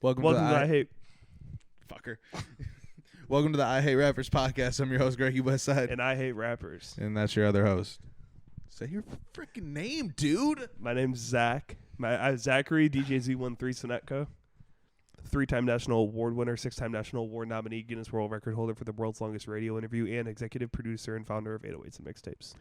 Welcome to the I Hate Fucker. Welcome to the I Hate Rappers podcast. I'm your host, Greggy Westside. And I hate rappers. And that's your other host. Say your freaking name, dude. My name's Zach. Zachary, DJ Z13 Sonetco. 3-time national award winner, 6-time national award nominee, Guinness World Record holder for the world's longest radio interview, and executive producer and founder of 808s and Mixtapes.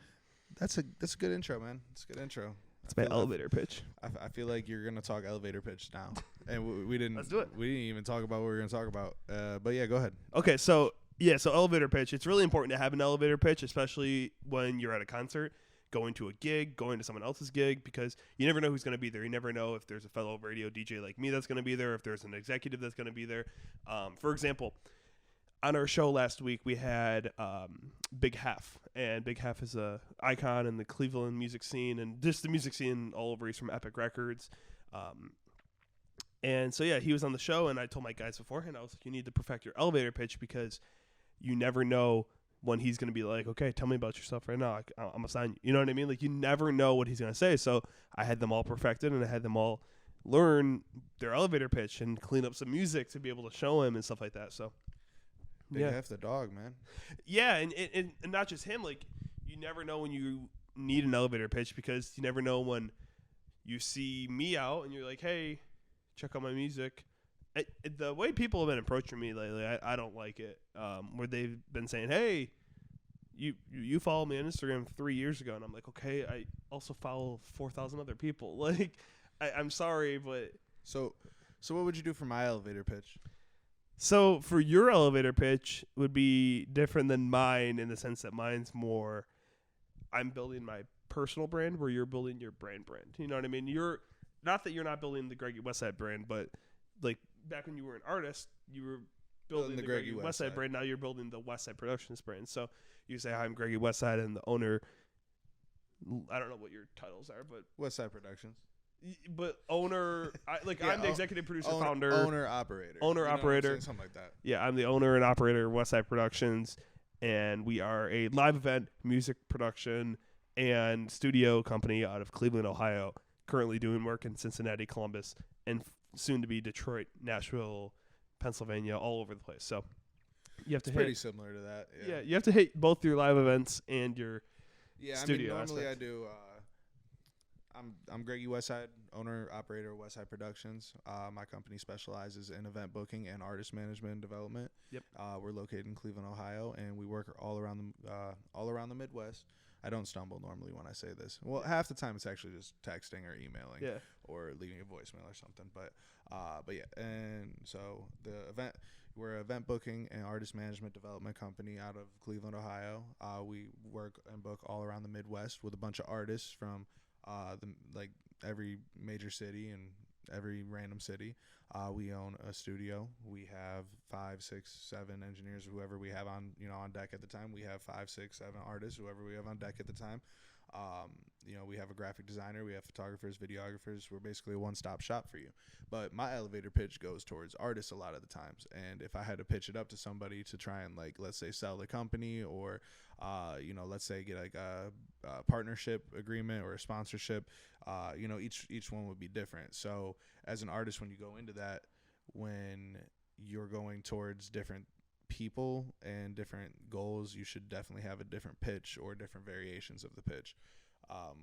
That's a good intro, man. That's a good intro. That's my elevator pitch. I feel like you're gonna talk elevator pitch now, and we didn't. Let's do it. We didn't even talk about what we were gonna talk about. But yeah, go ahead. Okay, so elevator pitch. It's really important to have an elevator pitch, especially when you're at a concert, going to a gig, going to someone else's gig, because you never know who's going to be there. You never know if there's a fellow radio DJ like me that's going to be there, if there's an executive that's going to be there. For example, on our show last week, we had Big Hef, and Big Hef is a icon in the Cleveland music scene and just the music scene all over. He's from Epic Records. And so, yeah, he was on the show, and I told my guys beforehand, I was like, you need to perfect your elevator pitch because you never know when he's going to be like, okay, tell me about yourself right now. I'm going to sign you. You know what I mean? Like, you never know what he's going to say. So I had them all perfected, and I had them all learn their elevator pitch and clean up some music to be able to show him and stuff like that. So, Big Hef the dog, man. Yeah, and not just him. Like, you never know when you need an elevator pitch because you never know when you see me out and you're like, hey, check out my music. The way people have been approaching me lately, I don't like it. Where they've been saying, hey, you followed me on Instagram 3 years ago. And I'm like, okay, I also follow 4,000 other people. Like, I'm sorry, but... So what would you do for my elevator pitch? So for your elevator pitch would be different than mine in the sense that mine's more, I'm building my personal brand where you're building your brand. You know what I mean? You're not that you're not building the Greggy Westside brand, but like back when you were an artist, you were building the Greggy Westside brand. Now you're building the Westside Productions brand. So you say, hi, I'm Greggy Westside, and the owner, I don't know what your titles are, but Westside Productions. But owner, I'm the executive producer, founder, operator, something like that. Yeah, I'm the owner and operator of Westside Productions, and we are a live event, music production, and studio company out of Cleveland, Ohio. Currently doing work in Cincinnati, Columbus, and soon to be Detroit, Nashville, Pennsylvania, all over the place. So you have to pretty similar to that. Yeah, you have to hit both your live events and your studio. Normally aspect. I do. I'm Greggy Westside, owner, operator of Westside Productions. My company specializes in event booking and artist management and development. Yep. We're located in Cleveland, Ohio, and we work all around the Midwest. I don't stumble normally when I say this. Well, half the time it's actually just texting or emailing, or leaving a voicemail or something. But yeah, and so we're an event booking and artist management development company out of Cleveland, Ohio. We work and book all around the Midwest with a bunch of artists from every major city and every random city. We own a studio. We have 5, 6, 7 engineers, whoever we have on deck at the time. We have 5, 6, 7 artists, whoever we have on deck at the time. We have a graphic designer, we have photographers, videographers. We're basically a one-stop shop for you. But my elevator pitch goes towards artists a lot of the times. And if I had to pitch it up to somebody to try and let's say sell the company or, let's say get a partnership agreement or a sponsorship, each one would be different. So as an artist, when you go into that, when you're going towards different people and different goals, you should definitely have a different pitch or different variations of the pitch.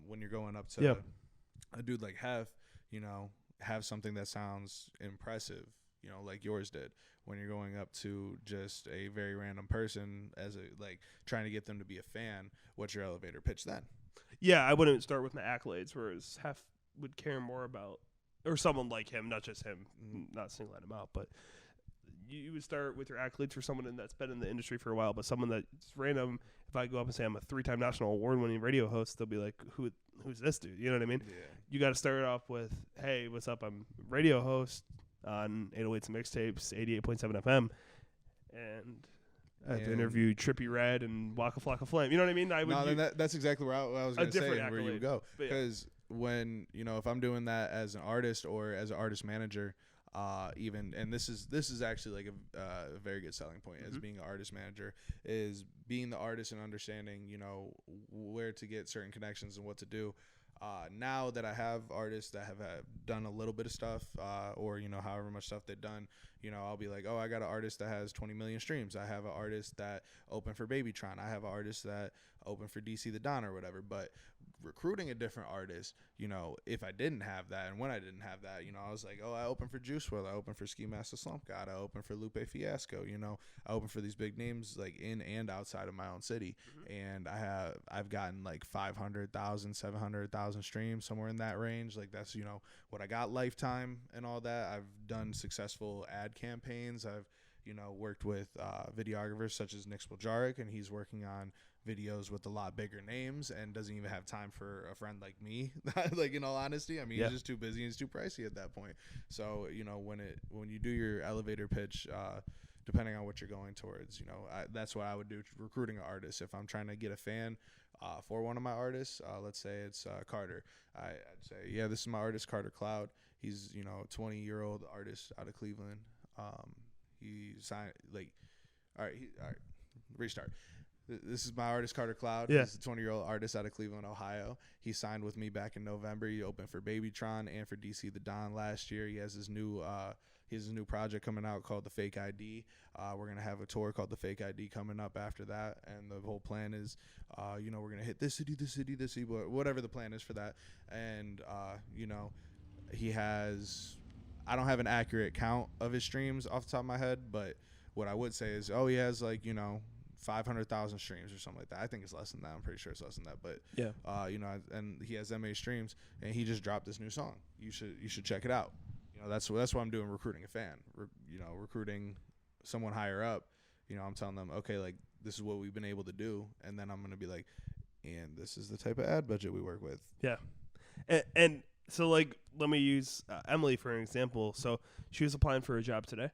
When you're going up to a dude like Hef, have something that sounds impressive, like yours did. When you're going up to just a very random person trying to get them to be a fan, what's your elevator pitch then? Yeah, I wouldn't start with my accolades, whereas Hef would care more about, or someone like him, not just him, not singling him out, but you would start with your accolades for someone that's been in the industry for a while, but someone that's random. If I go up and say I'm a 3-time national award-winning radio host, they'll be like, who's this dude? You know what I mean? Yeah. You got to start off with, hey, what's up? I'm radio host on 808s and Mixtapes, 88.7 FM, and I have to interview Trippie Redd and Waka Flocka Flame. You know what I mean? That's exactly where I was going to say where you would go. Because when, if I'm doing that as an artist or as an artist manager, and this is actually a very good selling point as being an artist manager, is being the artist and understanding, where to get certain connections and what to do. Now that I have artists that have done a little bit of stuff, or however much stuff they've done, I'll be like, oh, I got an artist that has 20 million streams. I have an artist that opened for Babytron. I have an artist that opened for DC the Don or whatever. But recruiting a different artist, if I didn't have that, and when I didn't have that, I was like, oh, I opened for Juice WRLD, I opened for Ski Master Slump God, I opened for Lupe Fiasco, I opened for these big names like in and outside of my own city, and I've gotten like 500,000, 700,000 streams, somewhere in that range. Like that's what I got lifetime and all that. I've done successful ad campaigns. I've worked with videographers such as Nick Spoljarek, and he's working on videos with a lot bigger names and doesn't even have time for a friend like me. Like, in all honesty, I mean, he's just too busy and it's too pricey at that point. So, when you do your elevator pitch, depending on what you're going towards, that's what I would do recruiting an artist. If I'm trying to get a fan for one of my artists, let's say it's Carter, I'd say, yeah, this is my artist, Carter Cloud. He's, a 20-year-old artist out of Cleveland. He signed, like, all right, restart. This is my artist, Carter Cloud. Yeah. He's a 20-year-old artist out of Cleveland, Ohio. He signed with me back in November. He opened for Babytron and for DC the Don last year. He has his new project coming out called The Fake ID. We're going to have a tour called The Fake ID coming up after that. And the whole plan is, we're going to hit this city, whatever the plan is for that. And, he has, I don't have an accurate count of his streams off the top of my head, but what I would say is, he has 500,000 streams or something like that. I think it's less than that. I'm pretty sure it's less than that. But yeah, and he has MA streams, and he just dropped this new song. You should check it out. That's what I'm doing, recruiting a fan. Recruiting someone higher up. I'm telling them, okay, like this is what we've been able to do, and then I'm gonna be like, and this is the type of ad budget we work with. Yeah, and so like let me use Emily for an example. So she was applying for a job today,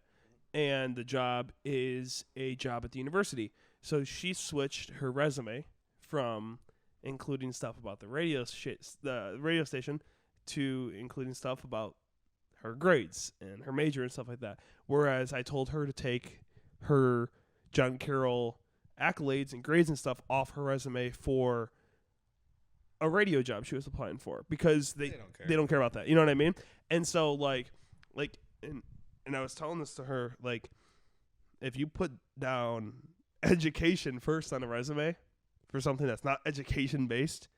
and the job is a job at the university. So she switched her resume from including stuff about the radio station to including stuff about her grades and her major and stuff like that. Whereas I told her to take her John Carroll accolades and grades and stuff off her resume for a radio job she was applying for, because they don't care about that. You know what I mean? And so and I was telling this to her, like, if you put down education first on a resume for something that's not education based,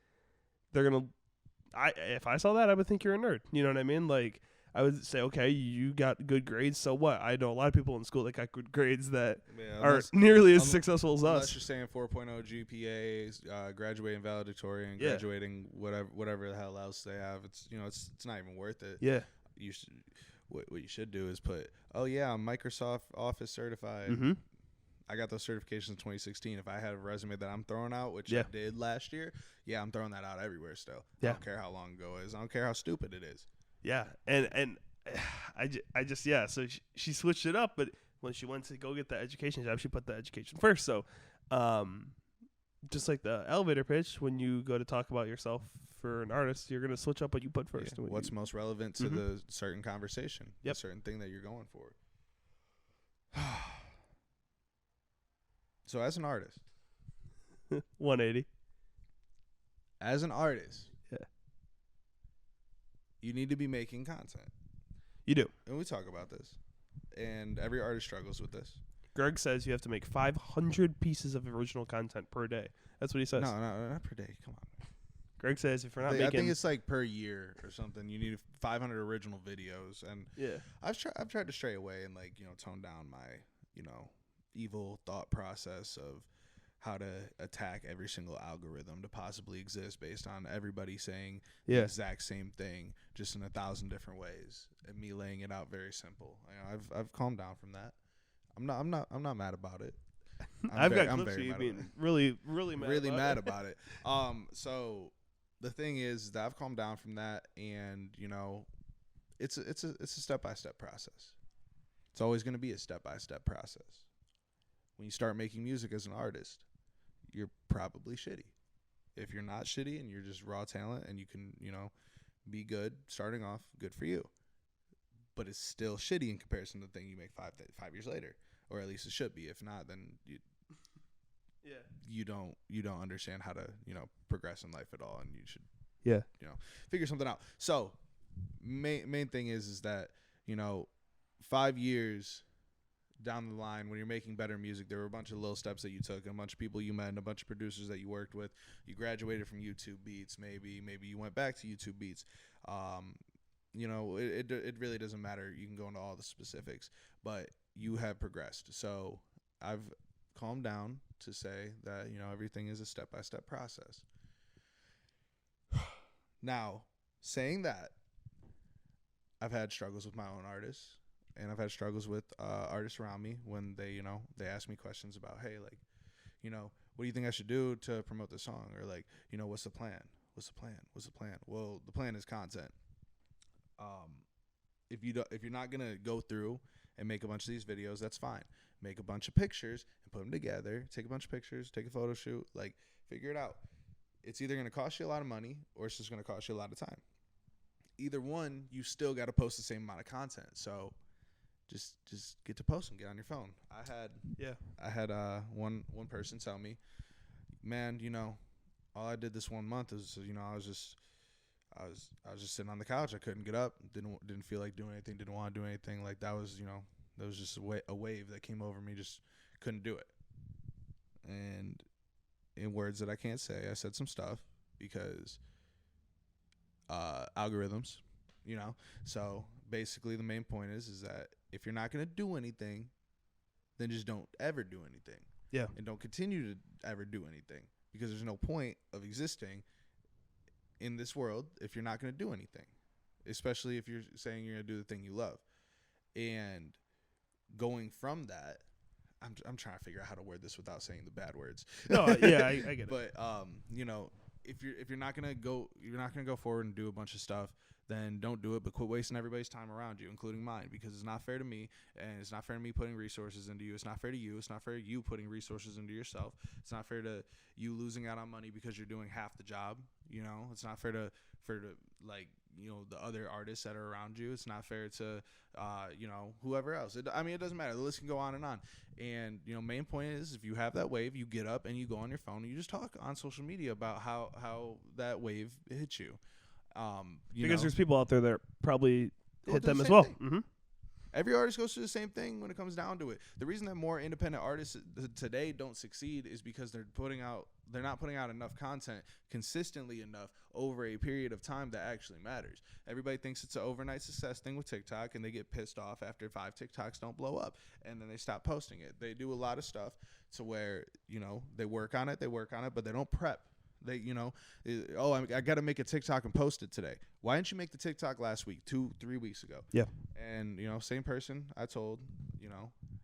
if I saw that, I would think you're a nerd. You know what I mean? Like, I would say, okay, you got good grades, so what? I know a lot of people in school that got good grades that aren't nearly as successful as us. Unless you're saying 4.0 GPA, graduating valedictorian, graduating whatever the hell else they have, it's it's not even worth it. Yeah, what you should do is put, oh yeah, I'm Microsoft Office certified. Mm-hmm. I got those certifications in 2016. If I had a resume that I'm throwing out, which I did last year, I'm throwing that out everywhere still. I don't care how long ago it is. I don't care how stupid it is. Yeah, and I just so she switched it up, but when she went to go get the education job, she put the education first. So, just like the elevator pitch, when you go to talk about yourself for an artist, you're gonna switch up what you put first. Yeah. What's most relevant to the certain conversation, the certain thing that you're going for. So as an artist, 180. As an artist, you need to be making content. You do. And we talk about this. And every artist struggles with this. Greg says you have to make 500 pieces of original content per day. That's what he says. No, not per day. Come on. Greg says if you're not making... I think it's like per year or something. You need 500 original videos. And I've tried to stray away and tone down my, evil thought process of how to attack every single algorithm to possibly exist based on everybody saying the exact same thing, just in 1,000 different ways, and me laying it out very simple. I've calmed down from that. I'm not mad about it. I've got clips of you being really mad about it. So the thing is that I've calmed down from that, and it's a step-by-step process. It's always going to be a step-by-step process. When you start making music as an artist, you're probably shitty. If you're not shitty and you're just raw talent and you can, be good starting off, good for you. But it's still shitty in comparison to the thing you make 5 years later, or at least it should be. If not, then you don't understand how to, progress in life at all, and you should Yeah. Figure something out. So main thing is that, 5 years down the line when you're making better music, there were a bunch of little steps that you took, and a bunch of people you met, and a bunch of producers that you worked with. You graduated from YouTube Beats, maybe you went back to YouTube Beats. It really doesn't matter. You can go into all the specifics, but you have progressed. So I've calmed down to say that, everything is a step-by-step process. Now, saying that, I've had struggles with my own artists, and I've had struggles with artists around me when they ask me questions about, hey, like, what do you think I should do to promote this song? Or like, what's the plan? What's the plan? Well, the plan is content. If you're not gonna go through and make a bunch of these videos, that's fine. Make a bunch of pictures and put them together. Take a bunch of pictures, take a photo shoot, like figure it out. It's either gonna cost you a lot of money or it's just gonna cost you a lot of time. Either one, you still got to post the same amount of content. So just get to posting, get on your phone. I had one person tell me, man, all I did this 1 month is, I was just sitting on the couch. I couldn't get up. Didn't feel like doing anything. Didn't want to do anything. Like that was just a wave that came over me. Just couldn't do it. And in words that I can't say, I said some stuff because algorithms, So basically, the main point is that if you're not gonna do anything, then just don't ever do anything. Yeah. And don't continue to ever do anything, because there's no point of existing in this world if you're not going to do anything, especially if you're saying you're going to do the thing you love. And going from that, I'm trying to figure out how to word this without saying the bad words. No, yeah, I get it. But if you're not going to go forward and do a bunch of stuff, then don't do it, but quit wasting everybody's time around you, including mine, because it's not fair to me, and it's not fair to me putting resources into you. It's not fair to you. It's not fair to you putting resources into yourself. It's not fair to you losing out on money because you're doing half the job. It's not fair to like, the other artists that are around you. It's not fair to, whoever else. It doesn't matter. The list can go on. And, main point is, if you have that wave, you get up and you go on your phone and you just talk on social media about how that wave hits you. Because there's people out there that probably hit them as well. Mm-hmm. Every artist goes through the same thing when it comes down to it. The reason that more independent artists today don't succeed is because they're not putting out enough content consistently enough over a period of time that actually matters. Everybody thinks it's an overnight success thing with TikTok, and they get pissed off after 5 TikToks don't blow up, and then they stop posting it. They do a lot of stuff to where, they work on it, but they don't prep. They, I got to make a TikTok and post it today. Why didn't you make the TikTok last week, 2-3 weeks ago? Yeah. And, same person I told,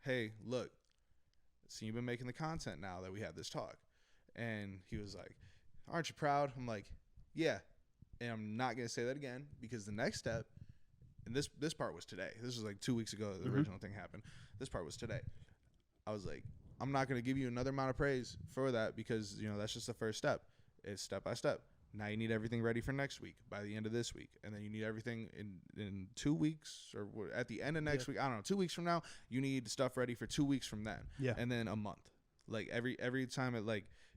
hey, look, see, you've been making the content now that we have this talk. And he was like, aren't you proud? I'm like, yeah. And I'm not going to say that again, because the next step, and this part was today. This was like 2 weeks ago that the original thing happened. This part was today. I was like, I'm not going to give you another amount of praise for that, because, that's just the first step. It's step by step. Now you need everything ready for next week by the end of this week. And then you need everything in 2 weeks, or at the end of next week. I don't know, 2 weeks from now, you need stuff ready for 2 weeks from then. Yeah. And then a month. Like every time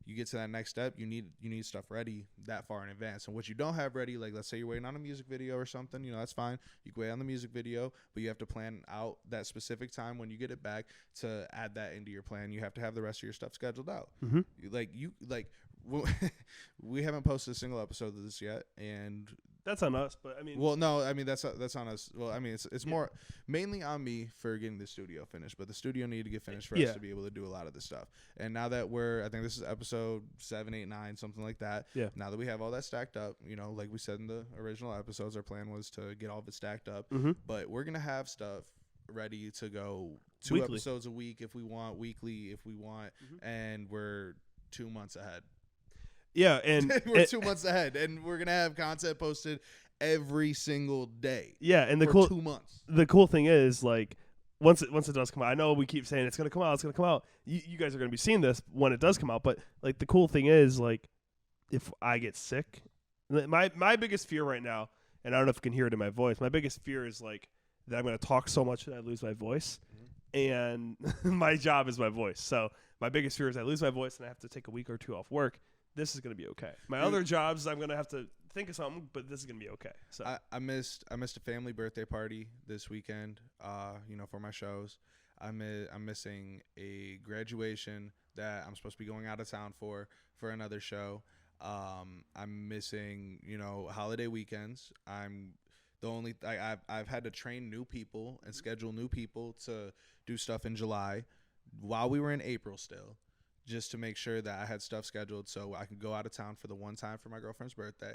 you get to that next step, you need stuff ready that far in advance. And what you don't have ready, like let's say you're waiting on a music video or something, that's fine. You can wait on the music video, but you have to plan out that specific time when you get it back to add that into your plan. You have to have the rest of your stuff scheduled out. Mm-hmm. We haven't posted a single episode of this yet, and that's on us. But that's on us. Well, it's more mainly on me for getting the studio finished, but the studio needed to get finished for us to be able to do a lot of this stuff. And now that I think this is episode 7, 8, 9, something like that. Yeah. Now that we have all that stacked up, like we said in the original episodes, our plan was to get all of it stacked up. Mm-hmm. But we're gonna have stuff ready to go 2 weekly. episodes a week if we want, weekly if we want, and we're 2 months ahead. Yeah, and we're 2 months ahead, and we're gonna have content posted every single day. Yeah, and for 2 months. The cool thing is, like, once it does come out, I know we keep saying it's gonna come out. You guys are gonna be seeing this when it does come out, but like the cool thing is, like, if I get sick, my biggest fear right now, and I don't know if you can hear it in my voice, my biggest fear is like that I'm gonna talk so much that I lose my voice, and my job is my voice. So my biggest fear is I lose my voice and I have to take a week or 2 off work. This is going to be okay. My other jobs, I'm going to have to think of something, but this is gonna be okay. So I missed a family birthday party this weekend. For my shows. I'm missing a graduation that I'm supposed to be going out of town for another show. I'm missing holiday weekends. I've had to train new people and schedule new people to do stuff in July while we were in April still, just to make sure that I had stuff scheduled so I could go out of town for the one time for my girlfriend's birthday.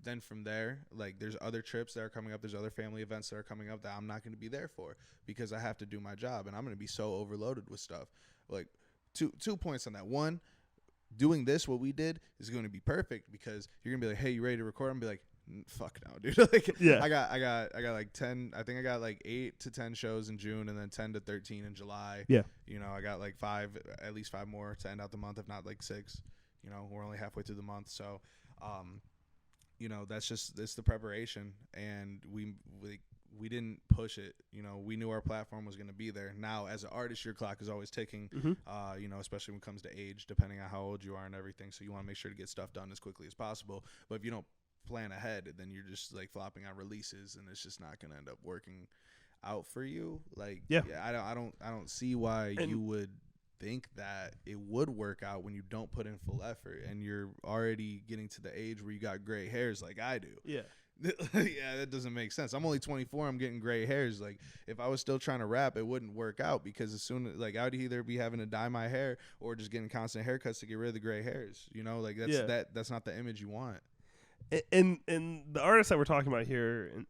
Then from there, like, there's other trips that are coming up. There's other family events that are coming up that I'm not going to be there for because I have to do my job, and I'm going to be so overloaded with stuff. Like, two points on that. One, doing this, what we did, is going to be perfect because you're going to be like, hey, you ready to record? I'm going to be like, fuck no, dude. Like, yeah. I got like 10. I think I got like 8 to 10 shows in June, and then 10 to 13 in July. Yeah. I got like at least 5 more to end out the month, if not like 6. We're only halfway through the month, so it's the preparation, and we didn't push it. We knew our platform was going to be there. Now, as an artist, your clock is always ticking. Especially when it comes to age, depending on how old you are and everything. So you want to make sure to get stuff done as quickly as possible. But if you don't plan ahead, then you're just like flopping on releases, and it's just not going to end up working out for you. Like, I don't see why you would think that it would work out when you don't put in full effort, and you're already getting to the age where you got gray hairs like I do. Yeah. Yeah, that doesn't make sense. I'm only 24. I'm getting gray hairs. Like, if I was still trying to rap, it wouldn't work out because as soon as, like, I would either be having to dye my hair or just getting constant haircuts to get rid of the gray hairs. Like, that's not the image you want. And the artists that we're talking about here,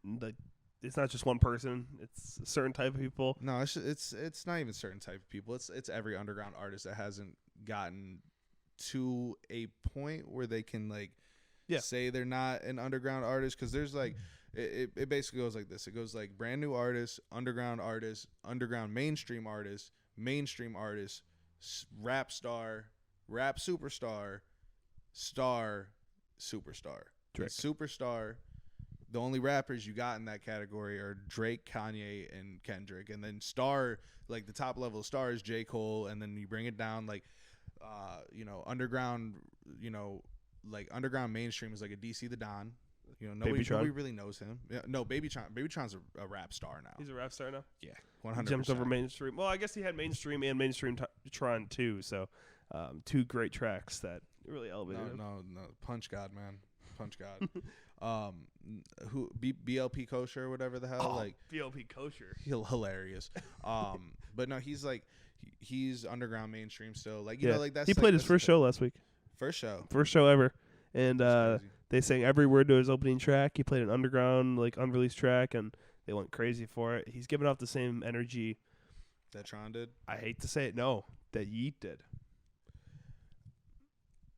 it's not just one person. It's a certain type of people. No, it's not even certain type of people. It's every underground artist that hasn't gotten to a point where they can say they're not an underground artist, because there's like it basically goes like this. It goes like brand new artist, underground mainstream artist, rap star, rap superstar, star, superstar. Superstar. The only rappers you got in that category are Drake, Kanye, and Kendrick. And then star, like the top level of star is J. Cole. And then you bring it down underground, underground mainstream is like a DC the Don. Nobody really knows him. Yeah, no, Babytron's a rap star now. He's a rap star now? Yeah, 100%. Jumped over mainstream. Well, I guess he had mainstream and mainstream Tron too. So 2 great tracks that really elevated him. No. Punch God, man. Punch God. Who BLP Kosher or whatever the hell, BLP Kosher, hilarious. But no, he's underground mainstream still. That's he played his first show last week. First show ever, and they sang every word to his opening track. He played an underground unreleased track, and they went crazy for it. He's giving off the same energy that Tron did. I hate to say it, that Yeet did.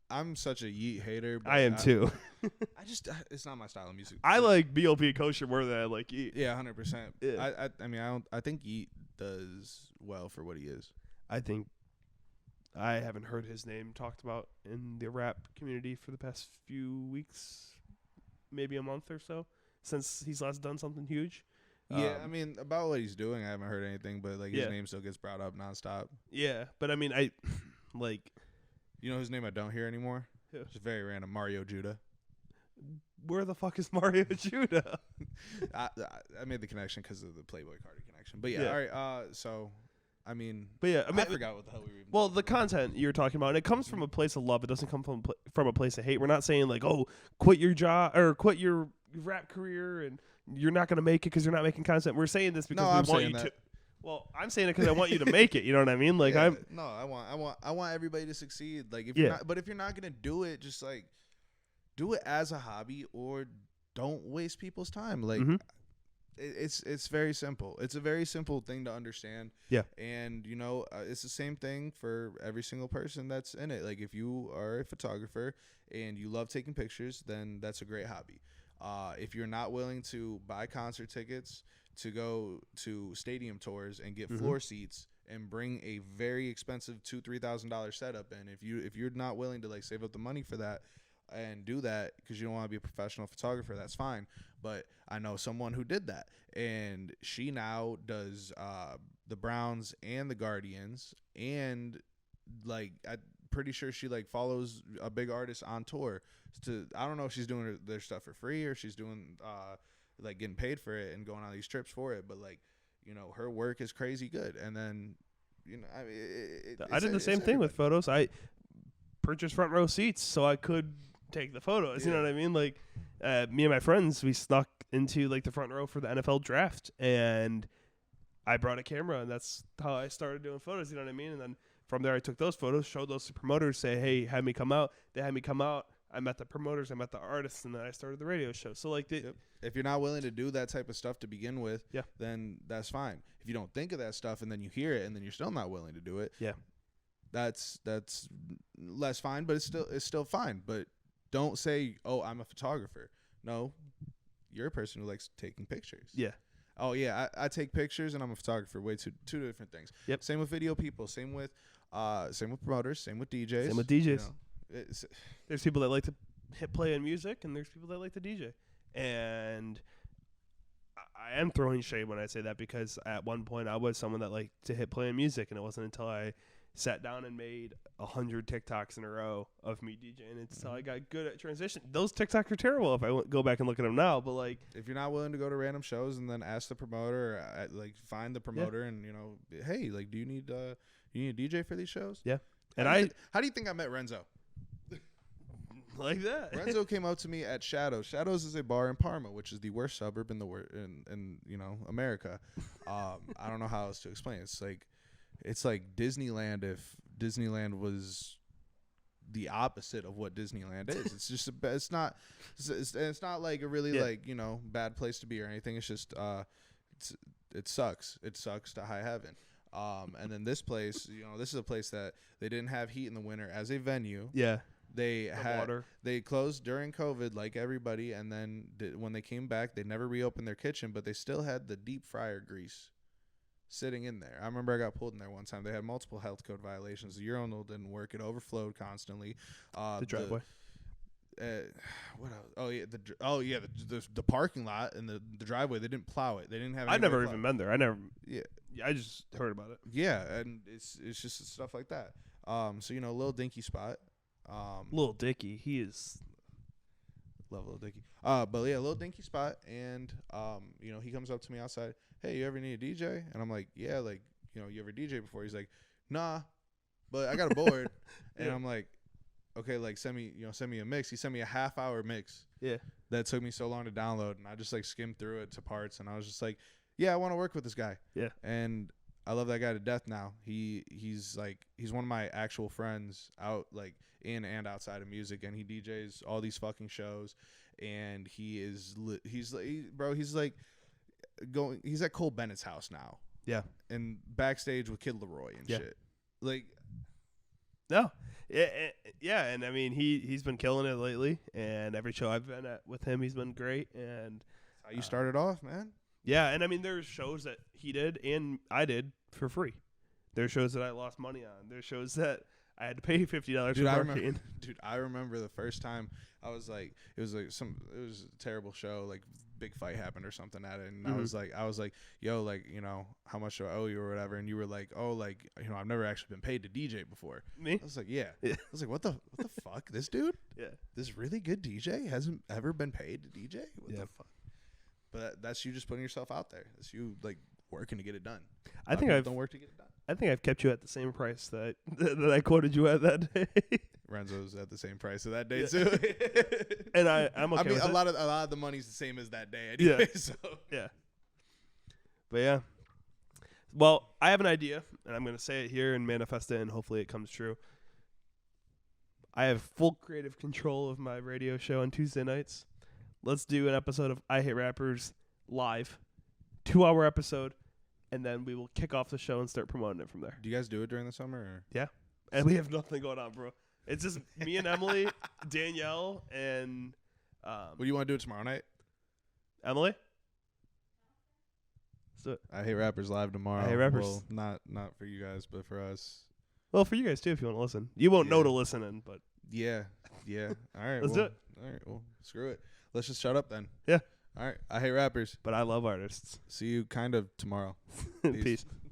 I'm such a Yeet hater. But I am too. it's not my style of music. I like BLP Kosher more than I like Yeet. Yeah, 100%. Yeah. I think Yeet does well for what he is. I haven't heard his name talked about in the rap community for the past few weeks, maybe a month or so, since he's last done something huge. Yeah, about what he's doing, I haven't heard anything, but his name still gets brought up nonstop. Yeah, but You know whose name I don't hear anymore? Yeah. It's very random. Mario Judah. Where the fuck is Mario Judah? I made the connection because of the Playboy Cardi connection. But yeah. All right. I forgot what the hell we were even Well, the content you're talking about, and it comes from a place of love. It doesn't come from a place of hate. We're not saying quit your job or quit your rap career and you're not going to make it because you're not making content. We're saying this because we want you to. Well, I'm saying it because I want you to make it. You know what I mean? I want everybody to succeed. If you're not gonna do it, just do it as a hobby or don't waste people's time. It's very simple. It's a very simple thing to understand. Yeah. And it's the same thing for every single person that's in it. If you are a photographer and you love taking pictures, then that's a great hobby. If you're not willing to buy concert tickets, to go to stadium tours and get floor seats and bring a very expensive $2,000-$3,000 setup in, if you're not willing to save up the money for that and do that because you don't want to be a professional photographer, that's fine. But I know someone who did that, and she now does the Browns and the Guardians, and pretty sure she like follows a big artist on tour. I don't know if she's doing their stuff for free or she's doing like getting paid for it and going on these trips for it. But like, you know, her work is crazy good. And then, you know, I mean, I did the same thing with photos. I purchased front row seats so I could take the photos. You know what I mean? Like, me and my friends, we snuck into like the front row for the NFL draft, and I brought a camera, and that's how I started doing photos. You know what I mean? And then from there, I took those photos, showed those to promoters, say, hey, have me come out. They had me come out. I met the promoters, I met the artists, and then I started the radio show. So like, if you're not willing to do that type of stuff to begin with, then that's fine. If you don't think of that stuff and then you hear it and then you're still not willing to do it, that's less fine, but it's still fine. But don't say, oh, I'm a photographer. No, you're a person who likes taking pictures. Yeah. Oh yeah, I take pictures and I'm a photographer. Two different things. Yep. Same with video people. Same with promoters. Same with DJs. Same with DJs. You know, there's people that like to hit play on music, and there's people that like to DJ. And I am throwing shade when I say that, because at one point I was someone that liked to hit play on music, and it wasn't until I sat down and made 100 TikToks in a row of me DJing until I got good at transition. Those TikToks are terrible if I go back and look at them now, but like, if you're not willing to go to random shows and then ask the promoter, or like find the promoter and, you know, hey, like, do you need a DJ for these shows? Yeah. And how do you think I met Renzo? Like that. Renzo came out to me at Shadows. Shadows is a bar in Parma, which is the worst suburb in in you know, America. I don't know how else to explain it. It's like Disneyland if Disneyland was the opposite of what Disneyland is. It's just it's not like a really like, you know, bad place to be or anything. It's just it sucks. It sucks to high heaven. And then this place, you know, this is a place that they didn't have heat in the winter as a venue. Yeah. They closed during COVID like everybody, and then when they came back, they never reopened their kitchen, but they still had the deep fryer grease sitting in there. I remember I got pulled in there one time. They had multiple health code violations. The urinal didn't work. It overflowed constantly. The driveway. What else? The parking lot and the driveway. They didn't plow it. They didn't have. I've never even been there. Yeah, I just heard about it. Yeah, and it's just stuff like that. So you know, a little dinky spot. Little Dicky, he is. Love Little Dicky. But yeah, a little dinky spot, and you know, he comes up to me outside. Hey, you ever need a DJ? And I'm like, yeah, like, you know, you ever DJ before? He's like, nah, but I got a board. And I'm like, okay, like send me a mix. He sent me a half-hour mix. Yeah. That took me so long to download, and I just like skimmed through it to parts, and I was just like, yeah, I want to work with this guy. Yeah. And I love that guy to death now. He's one of my actual friends out like in and outside of music, and he DJs all these fucking shows, and he's at Cole Bennett's house now. Yeah. And backstage with Kid Leroy and shit. Like, no. Yeah, and I mean he's been killing it lately, and every show I've been at with him, he's been great. And how you started off, man. Yeah, and I mean there's shows that he did and I did for free. There's shows that I lost money on. There's shows that I had to pay $50 for parking. I remember the first time I was like, it was a terrible show, like big fight happened or something at it, and I was like, yo, like, you know, how much do I owe you or whatever, and you were like, oh, like, you know, I've never actually been paid to DJ before. Me? I was like, yeah. I was like, what the fuck, this dude? Yeah. This really good DJ hasn't ever been paid to DJ? What the fuck? But that's you just putting yourself out there. That's you like working to get it done. I think I've don't work to get it done. I think I've kept you at the same price that I quoted you at that day. Renzo's at the same price of that day too. And I'm okay. I mean, with a lot of the money's the same as that day anyway. Yeah. So. Yeah. But yeah. Well, I have an idea, and I'm gonna say it here and manifest it, and hopefully it comes true. I have full creative control of my radio show on Tuesday nights. Let's do an episode of I Hate Rappers live, 2-hour episode, and then we will kick off the show and start promoting it from there. Do you guys do it during the summer? Or? Yeah. And we have nothing going on, bro. It's just me and Emily, Danielle, and what do you want to do tomorrow night? Emily? So I Hate Rappers live tomorrow. I Hate Rappers. Well, not for you guys, but for us. Well, for you guys too, if you want to listen. You won't know to listen in, but yeah. All right, let's do it. All right, well, screw it. Let's just shut up then. Yeah. All right. I hate rappers, but I love artists. See you kind of tomorrow. Peace.